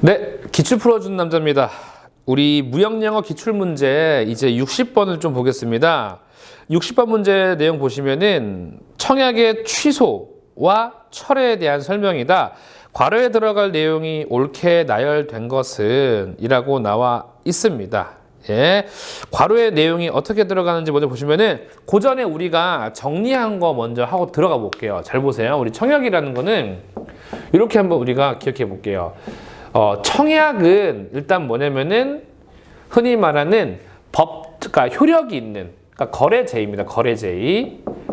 네, 기출 풀어준 남자입니다. 우리 무형영어 기출문제 이제 60번을 좀 보겠습니다. 60번 문제 내용 보시면은 청약의 취소와 철회에 대한 설명이다. 괄호에 들어갈 내용이 옳게 나열된 것은 이라고 나와 있습니다. 예, 괄호의 내용이 어떻게 들어가는지 먼저 보시면은 그 전에 우리가 정리한 거 먼저 하고 들어가 볼게요. 잘 보세요. 우리 청약이라는 거는 이렇게 한번 우리가 기억해 볼게요. 청약은 일단 뭐냐면은 흔히 말하는 그러니까 효력이 있는, 그러니까 거래제의입니다.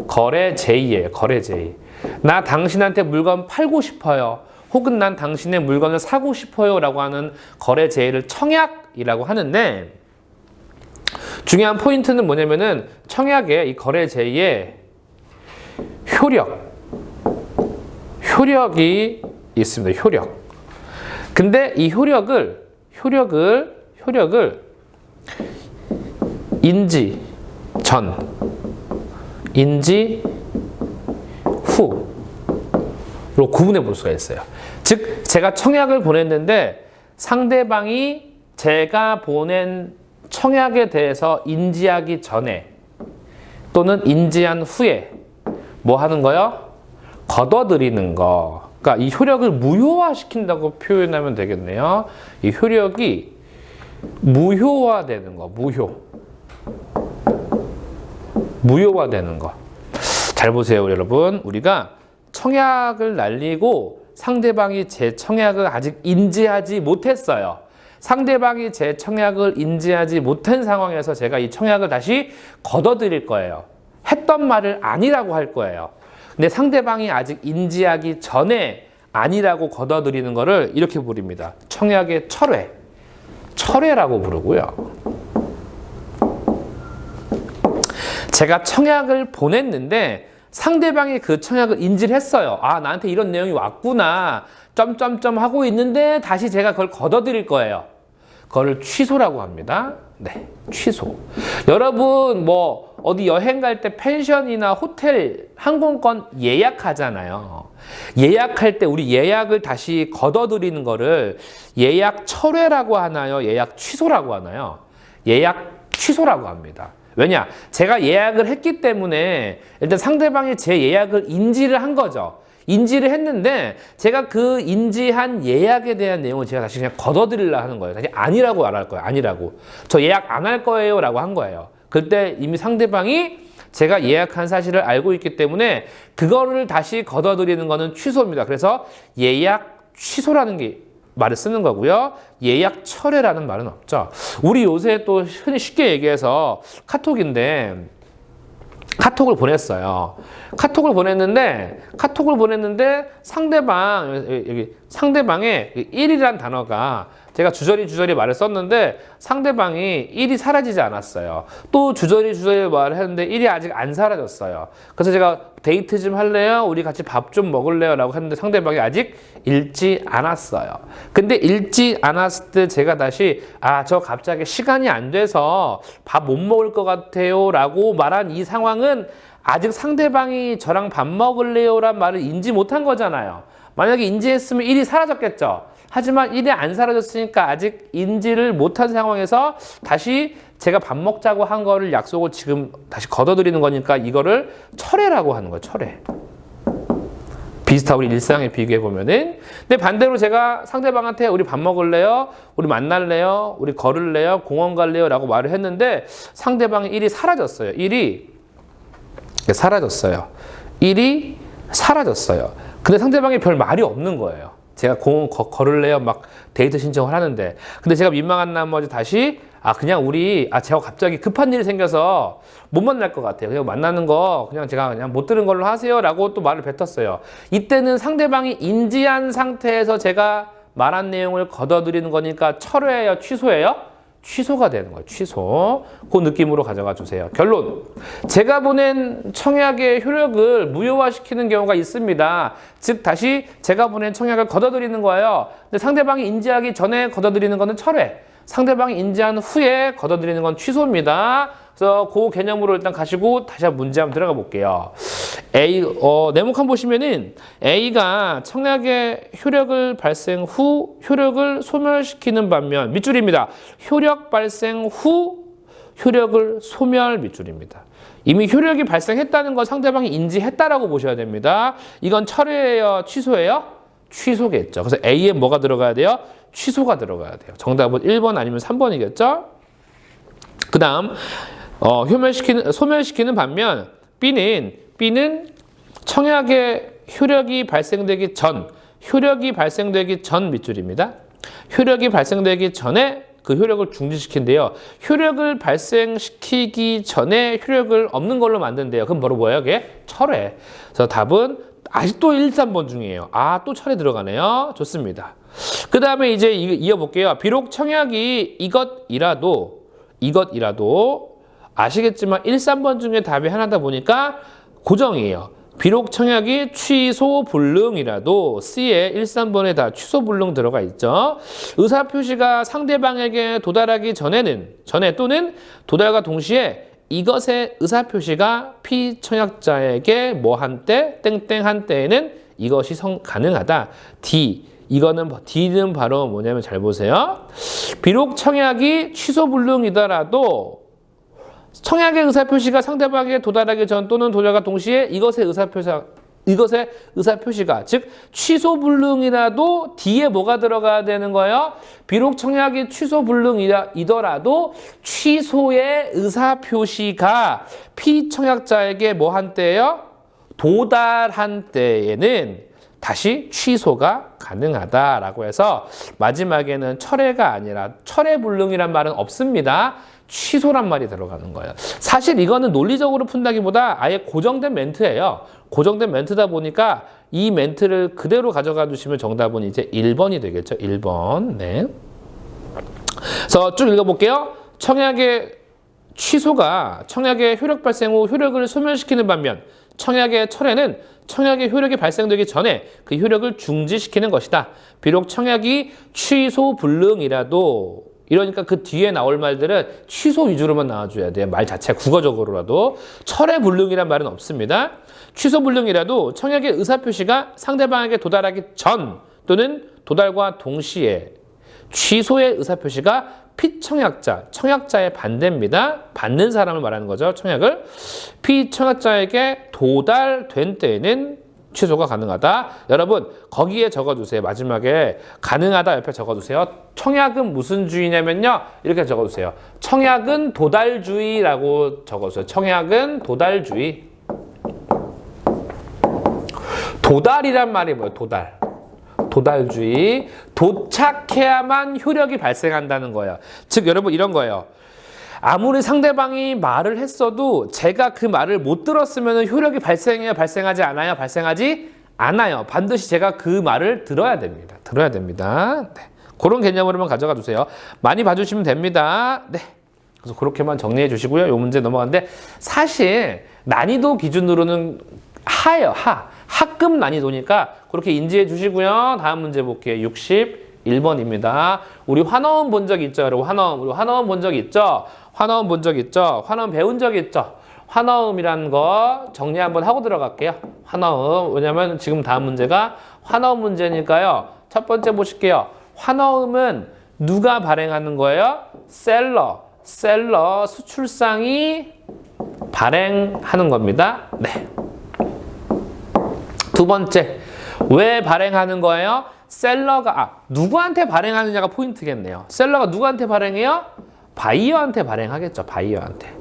거래제의예요. 거래제의. 나 당신한테 물건 팔고 싶어요. 혹은 난 당신의 물건을 사고 싶어요. 라고 하는 거래제의를 청약이라고 하는데, 중요한 포인트는 뭐냐면은 청약의 이 거래제의의 효력이 있습니다. 효력. 근데 이 효력을 인지 전, 인지 후로 구분해 볼 수가 있어요. 즉, 제가 청약을 보냈는데 상대방이 제가 보낸 청약에 대해서 인지하기 전에 또는 인지한 후에 뭐 하는 거요? 걷어들이는 거. 그러니까 이 효력을 무효화시킨다고 표현하면 되겠네요. 이 효력이 무효화되는 거, 무효화되는 거. 잘 보세요, 여러분. 우리가 청약을 날리고 상대방이 제 청약을 아직 인지하지 못했어요. 상대방이 제 청약을 인지하지 못한 상황에서 제가 이 청약을 다시 걷어들일 거예요. 했던 말을 아니라고 할 거예요. 근데 상대방이 아직 인지하기 전에 아니라고 걷어들이는 거를 이렇게 부릅니다. 청약의 철회라고 부르고요. 제가 청약을 보냈는데 상대방이 그 청약을 인지를 했어요. 아, 나한테 이런 내용이 왔구나. 점점점 하고 있는데 다시 제가 그걸 걷어들일 거예요. 그거를 취소라고 합니다. 네, 취소. 여러분 뭐 어디 여행 갈 때 펜션이나 호텔 항공권 예약하잖아요. 예약할 때 우리 예약을 다시 걷어들이는 거를 예약 철회라고 하나요? 예약 취소라고 하나요? 예약 취소라고 합니다. 왜냐? 제가 예약을 했기 때문에 일단 상대방이 제 예약을 인지를 한 거죠. 인지를 했는데 제가 그 인지한 예약에 대한 내용을 제가 다시 그냥 걷어들이려 하는 거예요. 다시 아니라고 말할 거예요. 아니라고. 저 예약 안 할 거예요. 라고 한 거예요. 그때 이미 상대방이 제가 예약한 사실을 알고 있기 때문에 그거를 다시 걷어들이는 거는 취소입니다. 그래서 예약 취소라는 게 말을 쓰는 거고요. 예약 철회라는 말은 없죠. 우리 요새 또 흔히 쉽게 얘기해서 카톡인데 카톡을 보냈어요. 카톡을 보냈는데 상대방의 1이라는 단어가 제가 주저리 말을 썼는데 상대방이 1이 사라지지 않았어요. 또 주저리 말을 했는데 1이 아직 안 사라졌어요. 그래서 제가 데이트 좀 할래요? 우리 같이 밥 좀 먹을래요? 라고 했는데 상대방이 아직 읽지 않았어요. 근데 읽지 않았을 때 제가 다시 저 갑자기 시간이 안 돼서 밥 못 먹을 것 같아요 라고 말한 이 상황은 아직 상대방이 저랑 밥 먹을래요? 란 말을 인지 못한 거잖아요. 만약에 인지했으면 1이 사라졌겠죠. 하지만 1이 안 사라졌으니까 아직 인지를 못한 상황에서 다시 제가 밥 먹자고 한 거를 약속을 지금 다시 걷어들이는 거니까 이거를 철회라고 하는 거예요. 철회. 비슷하고 우리 일상에 비교해 보면은. 근데 반대로 제가 상대방한테 우리 밥 먹을래요? 우리 만날래요? 우리 걸을래요? 공원 갈래요? 라고 말을 했는데 상대방의 1이 사라졌어요. 1이 사라졌어요. 근데 상대방이 별 말이 없는 거예요. 제가 공원 걸을래요? 막 데이트 신청을 하는데. 근데 제가 민망한 나머지 다시 그냥 제가 갑자기 급한 일이 생겨서 못 만날 것 같아요. 그냥 만나는 거 제가 못 들은 걸로 하세요. 라고 또 말을 뱉었어요. 이때는 상대방이 인지한 상태에서 제가 말한 내용을 걷어들이는 거니까 철회예요? 취소예요? 취소가 되는 거예요. 취소. 그 느낌으로 가져가 주세요. 결론. 제가 보낸 청약의 효력을 무효화시키는 경우가 있습니다. 즉 다시 제가 보낸 청약을 걷어들이는 거예요. 근데 상대방이 인지하기 전에 걷어들이는 거는 철회. 상대방이 인지한 후에 걷어들이는 건 취소입니다. 그래서 그 개념으로 일단 가시고 다시 한번 문제 한번 들어가 볼게요. 네모칸 보시면은 A가 청약의 효력을 발생 후 효력을 소멸시키는 반면 밑줄입니다. 효력 발생 후 효력을 소멸 밑줄입니다. 이미 효력이 발생했다는 걸 상대방이 인지했다라고 보셔야 됩니다. 이건 철회예요? 취소예요? 취소겠죠. 그래서 A에 뭐가 들어가야 돼요? 취소가 들어가야 돼요. 정답은 1번 아니면 3번이겠죠? 그 다음 소멸시키는 반면 B는 청약의 효력이 발생되기 전 밑줄입니다. 효력이 발생되기 전에 그 효력을 중지시킨대요. 효력을 발생시키기 전에 효력을 없는 걸로 만든대요. 그럼 바로 뭐예요? 그게 철회. 그래서 답은 아직도 1, 3번 중이에요. 아, 또 철회 들어가네요. 좋습니다. 그 다음에 이제 이어볼게요. 비록 청약이 이것이라도 아시겠지만 1, 3번 중에 답이 하나다 보니까 고정이에요. 비록 청약이 취소 불능이라도 C에 1, 3번에 다 취소 불능 들어가 있죠. 의사표시가 상대방에게 도달하기 전에 또는 도달과 동시에 이것의 의사표시가 피청약자에게 뭐 한때 땡땡 한때에는 이것이 가능하다. D는 바로 뭐냐면 잘 보세요. 비록 청약이 취소 불능이더라도 청약의 의사표시가 상대방에게 도달하기 전 또는 도달과 동시에 이것의 의사표시가 즉 취소 불능이라도 D에 뭐가 들어가야 되는 거예요? 비록 청약이 취소 불능이더라도 취소의 의사표시가 피청약자에게 뭐 한 때예요? 도달한 때에는 다시 취소가 가능하다라고 해서 마지막에는 철회가 아니라 철회 불능이란 말은 없습니다. 취소란 말이 들어가는 거예요. 사실 이거는 논리적으로 푼다기보다 아예 고정된 멘트예요. 고정된 멘트다 보니까 이 멘트를 그대로 가져가 주시면 정답은 이제 1번이 되겠죠. 1번. 네. 그래서 쭉 읽어볼게요. 청약의 효력 발생 후 효력을 소멸시키는 반면 청약의 철회는 청약의 효력이 발생되기 전에 그 효력을 중지시키는 것이다. 비록 청약이 취소 불능이라도 이러니까 그 뒤에 나올 말들은 취소 위주로만 나와줘야 돼요. 말 자체 국어적으로라도. 철회 불능이란 말은 없습니다. 취소 불능이라도 청약의 의사표시가 상대방에게 도달하기 전 또는 도달과 동시에 취소의 의사표시가 청약자의 반대입니다. 받는 사람을 말하는 거죠. 청약을. 피청약자에게 도달된 때에는 취소가 가능하다. 여러분 거기에 적어주세요. 마지막에 가능하다 옆에 적어주세요. 청약은 무슨 주의냐면요. 이렇게 적어주세요. 청약은 도달주의라고 적어주세요. 청약은 도달주의. 도달이란 말이 뭐예요? 도달주의. 도착해야만 효력이 발생한다는 거예요. 즉 여러분 이런 거예요. 아무리 상대방이 말을 했어도 제가 그 말을 못 들었으면 효력이 발생해요? 발생하지 않아요? 발생하지 않아요. 반드시 제가 그 말을 들어야 됩니다. 네. 그런 개념으로만 가져가 주세요. 많이 봐주시면 됩니다. 네. 그래서 그렇게만 정리해 주시고요. 이 문제 넘어가는데 사실 난이도 기준으로는 하예요. 하급 난이도니까 그렇게 인지해 주시고요. 다음 문제 볼게요. 61번입니다. 우리 환어음 본 적 있죠? 여러분 환어음 본 적 있죠? 환어음 배운 적 있죠? 환어음이라는 거 정리 한번 하고 들어갈게요. 환어음. 왜냐면 지금 다음 문제가 환어음 문제니까요. 첫 번째 보실게요. 환어음은 누가 발행하는 거예요? 셀러 수출상이 발행하는 겁니다. 네. 두 번째, 왜 발행하는 거예요? 셀러가 누구한테 발행하느냐가 포인트겠네요. 셀러가 누구한테 발행해요? 바이어한테 발행하겠죠. 바이어한테.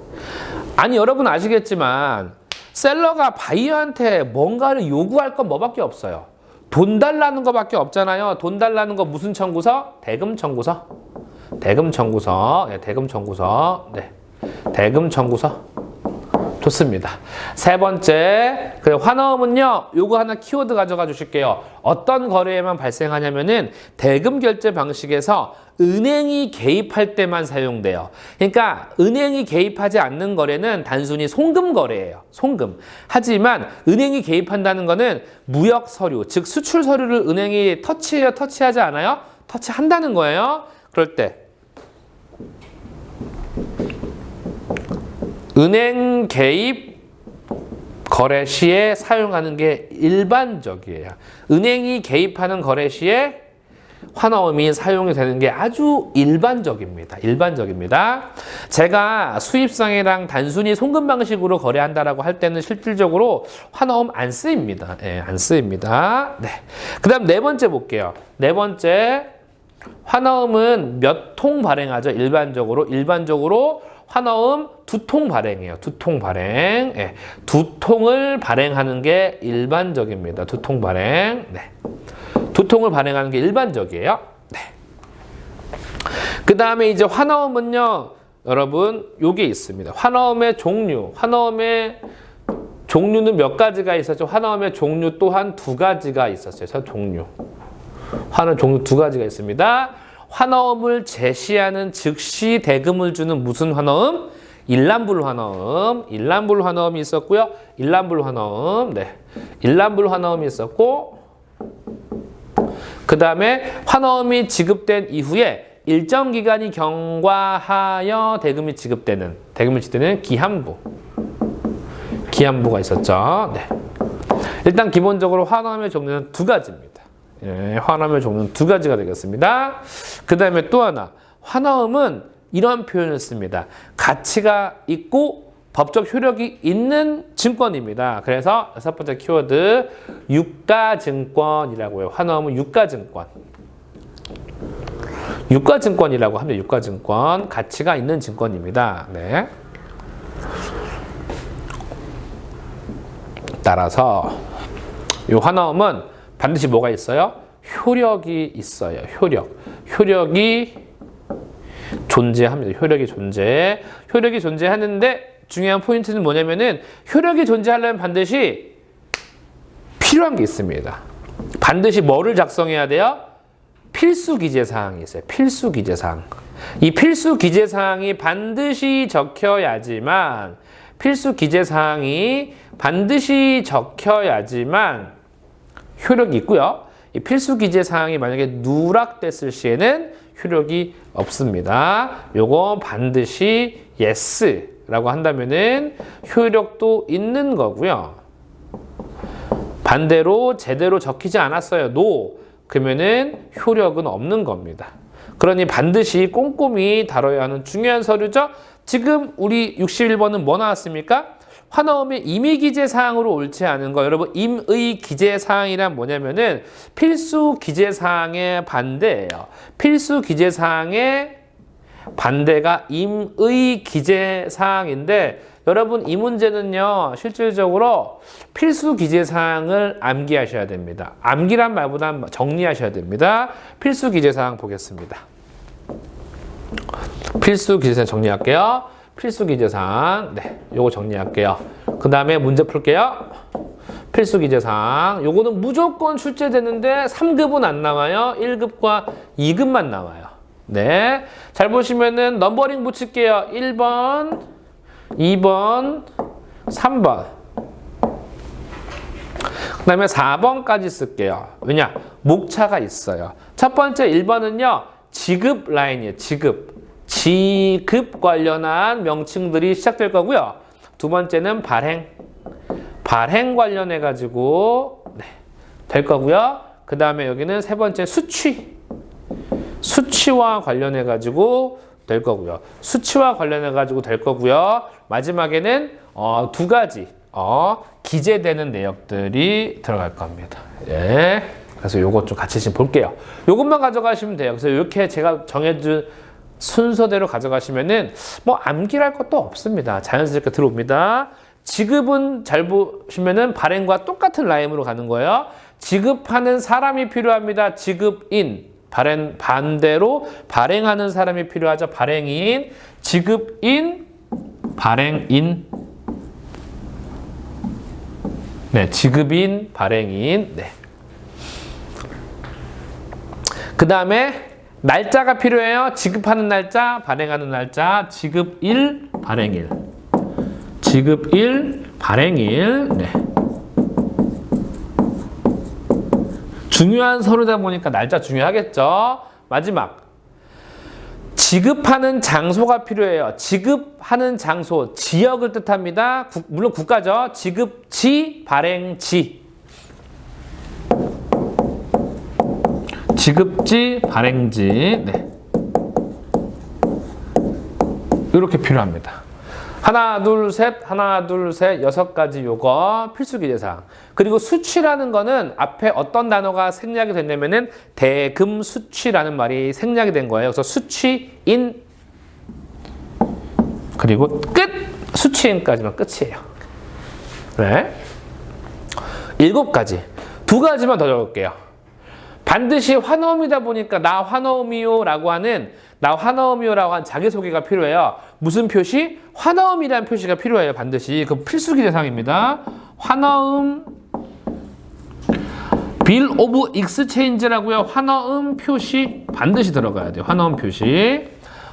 아니 여러분 아시겠지만 셀러가 바이어한테 뭔가를 요구할 건 뭐밖에 없어요. 돈 달라는 거밖에 없잖아요. 돈 달라는 거 무슨 청구서? 대금 청구서. 네, 대금 청구서. 좋습니다. 세 번째, 환어음은요, 요거 하나 키워드 가져가 주실게요. 어떤 거래에만 발생하냐면은 대금 결제 방식에서 은행이 개입할 때만 사용돼요. 그러니까 은행이 개입하지 않는 거래는 단순히 송금 거래예요. 송금. 하지만 은행이 개입한다는 거는 무역 서류, 즉 수출 서류를 은행이 터치해요, 터치하지 않아요? 터치한다는 거예요. 그럴 때 은행 개입 거래 시에 사용하는 게 일반적이에요. 은행이 개입하는 거래 시에 환어음이 사용이 되는 게 아주 일반적입니다. 일반적입니다. 제가 수입상이랑 단순히 송금 방식으로 거래한다라고 할 때는 실질적으로 환어음 안 쓰입니다. 예, 안 쓰입니다. 네. 그 다음 네 번째 볼게요. 네 번째, 환어음은 몇 통 발행하죠? 일반적으로 환어음 2통 발행해요. 2통 발행. 예, 2통을 발행하는 게 일반적입니다. 2통 발행. 네. 2통을 발행하는 게 일반적이에요. 네. 그 다음에 이제 환어음은요, 여러분, 요게 있습니다. 환어음의 종류. 환어음의 종류는 몇 가지가 있었죠? 환어음의 종류 또한 2가지가 있었어요. 종류. 환어음 종류 2가지가 있습니다. 환어음을 제시하는 즉시 대금을 주는 무슨 환어음? 일란불 환어음. 일란불 환어음이 있었고요. 일란불 환어음. 네. 일란불 환어음이 있었고, 그 다음에 환어음이 지급된 이후에 일정 기간이 경과하여 대금이 지급되는 기한부가 있었죠. 네. 일단 기본적으로 환어음의 종류는 2가지입니다. 예, 환어음의 종류는 2가지가 되겠습니다. 그 다음에 또 하나, 환어음은 이런 표현을 씁니다. 가치가 있고 법적 효력이 있는 증권입니다. 그래서 6번째 키워드, 유가증권이라고 해요. 환어음은 유가증권. 유가증권이라고 합니다. 유가증권. 가치가 있는 증권입니다. 네. 따라서 이 환어음은 반드시 뭐가 있어요? 효력이 있어요. 효력이 존재합니다. 효력이 존재하는데 중요한 포인트는 뭐냐면은 효력이 존재하려면 반드시 필요한 게 있습니다. 반드시 뭐를 작성해야 돼요? 필수 기재사항이 있어요. 필수 기재사항. 이 필수 기재사항이 반드시 적혀야지만 효력이 있고요. 이 필수 기재사항이 만약에 누락됐을 시에는 효력이 없습니다. 요건 반드시 yes라고 한다면은 효력도 있는 거고요. 반대로 제대로 적히지 않았어요. no. 그러면은 효력은 없는 겁니다. 그러니 반드시 꼼꼼히 다뤄야 하는 중요한 서류죠. 지금 우리 61번은 뭐 나왔습니까? 환어음의 임의 기재 사항으로 옳지 않은 거. 여러분, 임의 기재 사항이란 뭐냐면은 필수 기재 사항의 반대예요. 필수 기재 사항의 반대가 임의 기재 사항인데, 여러분 이 문제는요 실질적으로 필수 기재 사항을 암기하셔야 됩니다. 암기란 말보다 정리하셔야 됩니다. 필수 기재 사항 보겠습니다. 필수 기재 사항 정리할게요. 필수 기재 사항, 네, 요거 정리할게요. 그 다음에 문제 풀게요. 필수 기재 사항, 요거는 무조건 출제되는데 3급은 안 나와요. 1급과 2급만 나와요. 네, 잘 보시면은 넘버링 붙일게요. 1번, 2번, 3번. 그 다음에 4번까지 쓸게요. 왜냐? 목차가 있어요. 첫 번째 1번은요. 지급 라인이에요. 지급 관련한 명칭들이 시작될 거고요. 두 번째는 발행 관련해가지고 네, 될 거고요. 그 다음에 여기는 세 번째 수치와 관련해가지고 될 거고요. 수치와 관련해가지고 될 거고요. 마지막에는 2가지 기재되는 내역들이 들어갈 겁니다. 예. 그래서 요것 좀 같이 지금 볼게요. 요것만 가져가시면 돼요. 그래서 이렇게 제가 정해준 순서대로 가져가시면은 뭐 암기할 것도 없습니다. 자연스럽게 들어옵니다. 지급은 잘 보시면은 발행과 똑같은 라임으로 가는 거예요. 지급하는 사람이 필요합니다. 지급인. 반대로 발행하는 사람이 필요하죠. 발행인, 지급인, 발행인. 네, 지급인, 발행인. 네. 그 다음에 날짜가 필요해요. 지급하는 날짜, 발행하는 날짜, 지급일, 발행일. 지급일, 발행일. 네. 중요한 서류다 보니까 날짜 중요하겠죠. 마지막. 지급하는 장소가 필요해요. 지급하는 장소, 지역을 뜻합니다. 물론 국가죠. 지급지, 발행지. 지급지, 발행지. 네. 이렇게 필요합니다. 하나, 둘, 셋, 6가지 요거 필수기재사항. 그리고 수취라는 거는 앞에 어떤 단어가 생략이 됐냐면은 대금 수취라는 말이 생략이 된 거예요. 그래서 수취인 그리고 끝! 수취인까지만 끝이에요. 네. 7가지. 2가지만 더 적을게요. 반드시 환어음이다 보니까 나 환어음이요라고 하는 자기소개가 필요해요. 무슨 표시? 환어음이라는 표시가 필요해요. 반드시. 그 필수기재사항입니다. 환어음 Bill of Exchange라고요. 환어음 표시 반드시 들어가야 돼요. 환어음 표시.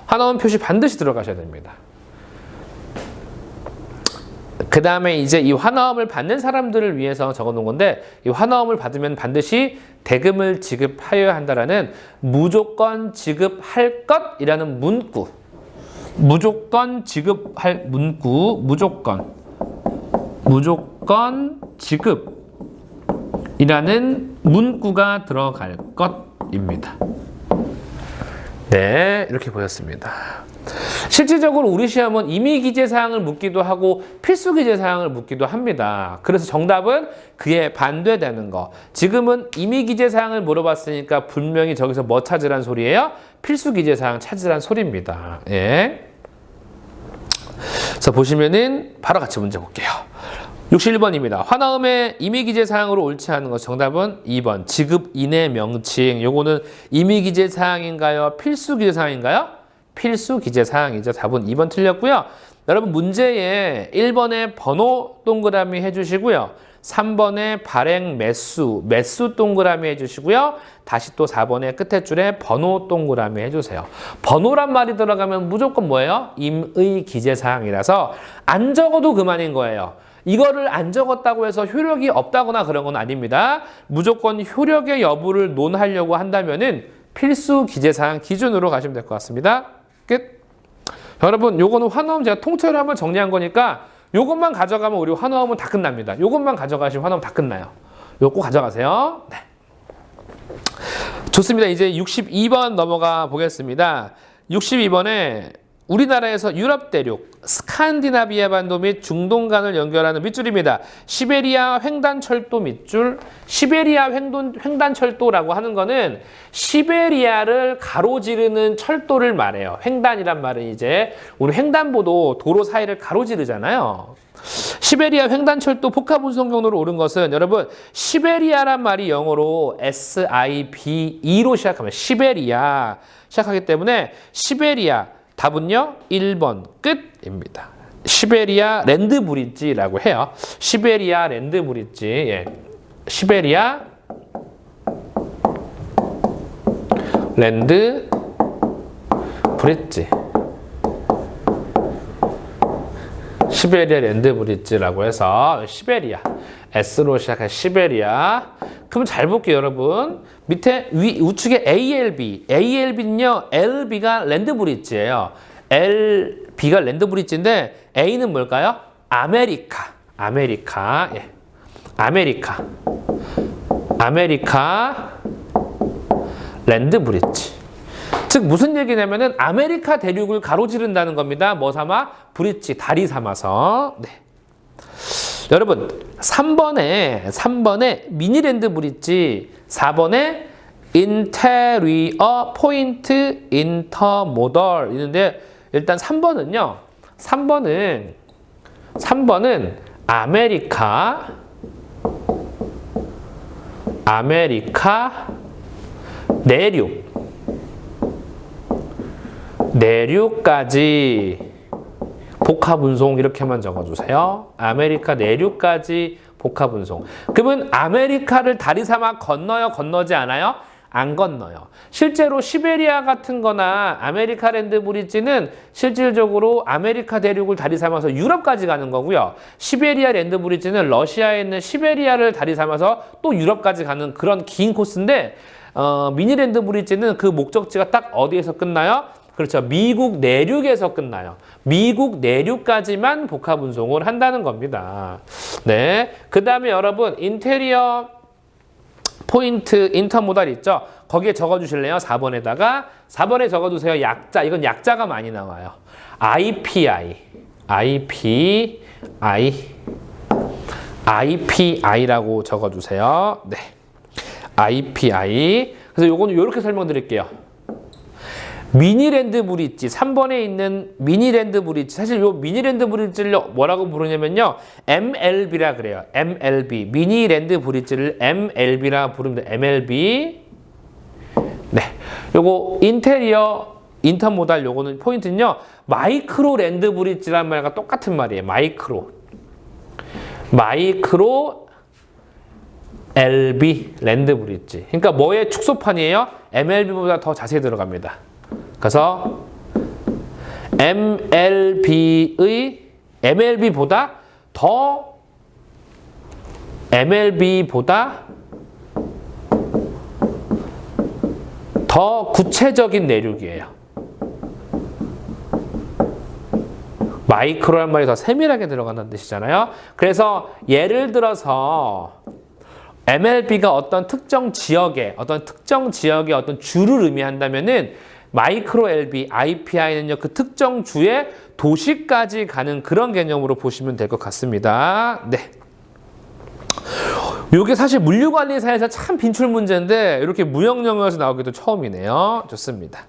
환어음 표시 반드시 들어가셔야 됩니다. 그 다음에 이제 이 환어음을 받는 사람들을 위해서 적어놓은 건데, 이 환어음을 받으면 반드시 대금을 지급하여야 한다라는 무조건 지급할 것이라는 문구. 무조건 지급할 문구. 무조건 지급이라는 문구가 들어갈 것입니다. 네, 이렇게 보였습니다. 실질적으로 우리 시험은 임의기재사항을 묻기도 하고 필수기재사항을 묻기도 합니다. 그래서 정답은 그에 반대되는 거. 지금은 임의기재사항을 물어봤으니까 분명히 저기서 뭐 찾으란 소리예요? 필수기재사항 찾으란 소리입니다. 예. 그래서 보시면은 바로 같이 문제 볼게요. 61번입니다. 환어음의 임의기재사항으로 옳지 않은 것. 정답은 2번. 지급인의 명칭. 요거는 임의기재사항인가요? 필수기재사항인가요? 필수기재사항이죠. 답은 2번 틀렸고요. 여러분 문제에 1번에 번호 동그라미 해주시고요. 3번에 발행 매수 동그라미 해주시고요. 다시 또 4번에 끝에 줄에 번호 동그라미 해주세요. 번호란 말이 들어가면 무조건 뭐예요? 임의기재사항이라서 안 적어도 그만인 거예요. 이거를 안 적었다고 해서 효력이 없다거나 그런 건 아닙니다. 무조건 효력의 여부를 논하려고 한다면은 필수기재사항 기준으로 가시면 될 것 같습니다. 끝. 여러분, 요거는 환어음 제가 통째로 한번 정리한 거니까 요것만 가져가면 우리 환어음은 다 끝납니다. 요것만 가져가시면 환어음 다 끝나요. 요거 가져가세요. 네. 좋습니다. 이제 62번 넘어가 보겠습니다. 62번에 우리나라에서 유럽 대륙, 스칸디나비아 반도 및 중동간을 연결하는 밑줄입니다. 시베리아 횡단철도 밑줄. 시베리아 횡단철도라고 하는 거는 시베리아를 가로지르는 철도를 말해요. 횡단이란 말은 이제 우리 횡단보도 도로 사이를 가로지르잖아요. 시베리아 횡단철도 복합운송 경로로 오른 것은 여러분 시베리아란 말이 영어로 SIBE로 시작하면 시베리아 시작하기 때문에 시베리아 답은요 1번 끝입니다. 시베리아 랜드 브릿지라고 해요. 시베리아 랜드 브릿지. 예. 시베리아 랜드 브릿지. 시베리아 랜드 브릿지라고 해서 시베리아 S로 시작한 시베리아. 그럼 잘 볼게요, 여러분. 밑에 우측에 ALB는요, LB가 랜드 브릿지예요. LB가 랜드 브릿지인데 A는 뭘까요? 아메리카. 예. 아메리카 랜드 브릿지. 즉 무슨 얘기냐면은 아메리카 대륙을 가로지른다는 겁니다. 뭐 삼아? 브릿지, 다리 삼아서. 네. 여러분 3번에 미니랜드 브릿지, 4번에 인테리어 포인트 인터모덜 있는데 일단 3번은 아메리카 내륙까지 복합운송 이렇게만 적어주세요. 아메리카 내륙까지 복합운송. 그러면 아메리카를 다리 삼아 건너지 않아요? 안 건너요. 실제로 시베리아 같은 거나 아메리카 랜드 브릿지는 실질적으로 아메리카 대륙을 다리 삼아서 유럽까지 가는 거고요. 시베리아 랜드 브릿지는 러시아에 있는 시베리아를 다리 삼아서 또 유럽까지 가는 그런 긴 코스인데 미니랜드 브릿지는 그 목적지가 딱 어디에서 끝나요? 그렇죠. 미국 내륙에서 끝나요. 미국 내륙까지만 복합 운송을 한다는 겁니다. 네. 그 다음에 여러분, 인테리어 포인트 인터모달 있죠? 거기에 적어주실래요? 4번에다가. 4번에 적어두세요. 약자. 이건 약자가 많이 나와요. IPI라고 적어주세요. 네. IPI. 그래서 요거는 이렇게 설명드릴게요. 미니랜드 브릿지, 3번에 있는 미니랜드 브릿지. 사실 요 미니랜드 브릿지를 뭐라고 부르냐면요. MLB라 그래요. MLB. 미니랜드 브릿지를 MLB라 부릅니다. MLB. 네. 요거 인테리어 인터모달 요거는 포인트는요. 마이크로 랜드 브릿지란 말과 똑같은 말이에요. 마이크로 LB 랜드 브릿지. 그러니까 뭐의 축소판이에요? MLB보다 더 자세히 들어갑니다. 그래서 MLB보다 더 구체적인 내륙이에요. 마이크로란 말이 더 세밀하게 들어간다는 뜻이잖아요. 그래서 예를 들어서 MLB가 어떤 특정 지역의 어떤 주를 의미한다면은 마이크로 LB, IPI는요, 그 특정 주의 도시까지 가는 그런 개념으로 보시면 될 것 같습니다. 네. 요게 사실 물류관리사에서 참 빈출 문제인데, 이렇게 무형영어에서 나오기도 처음이네요. 좋습니다.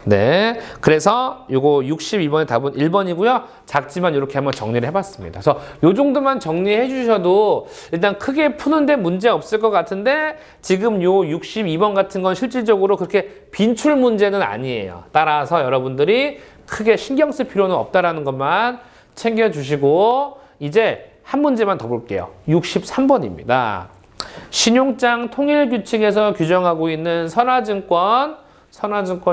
네. 그래서 요거 62번의 답은 1번이고요. 작지만 이렇게 한번 정리를 해봤습니다. 그래서 요 정도만 정리해 주셔도 일단 크게 푸는데 문제 없을 것 같은데, 지금 요 62번 같은 건 실질적으로 그렇게 빈출 문제는 아니에요. 따라서 여러분들이 크게 신경 쓸 필요는 없다라는 것만 챙겨주시고, 이제 한 문제만 더 볼게요. 63번입니다. 신용장 통일규칙에서 규정하고 있는 선화증권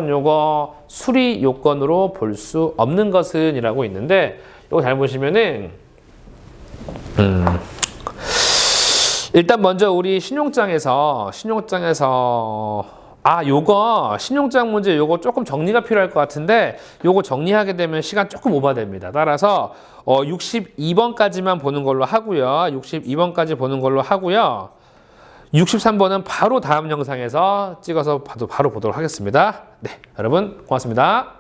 요거 수리 요건으로 볼 수 없는 것은 이라고 있는데, 요거 잘 보시면은 일단 먼저 우리 신용장에서 요거 신용장 문제 요거 조금 정리가 필요할 것 같은데, 요거 정리하게 되면 시간 조금 오버됩니다. 따라서 62번까지만 보는 걸로 하고요. 62번까지 보는 걸로 하고요. 63번은 바로 다음 영상에서 찍어서 바로 보도록 하겠습니다. 네, 여러분 고맙습니다.